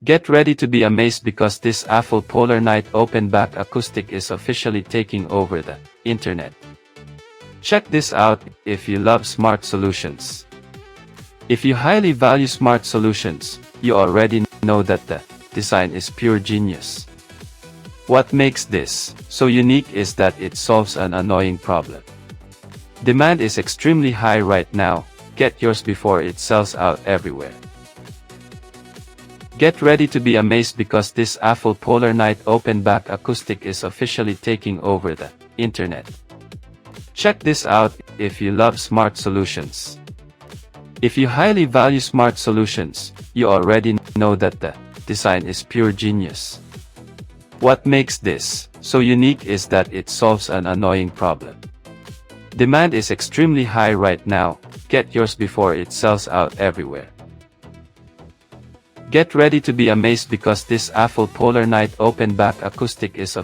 Get ready to be amazed because this AFUL PolarNight open-back acoustic is officially taking over the internet. Check this out if you love smart solutions. If you highly value smart solutions, you already know that the design is pure genius. What makes this so unique is that it solves an annoying problem. Demand is extremely high right now. Get yours before it sells out everywhere. Get ready to be amazed because this AFUL PolarNight open-back acoustic is officially taking over the internet. Check this out if you love smart solutions. If you highly value smart solutions, you already know that the design is pure genius. What makes this so unique is that it solves an annoying problem. Demand is extremely high right now. Get yours before it sells out everywhere. Get ready to be amazed because this AFUL PolarNight open-back acoustic is officially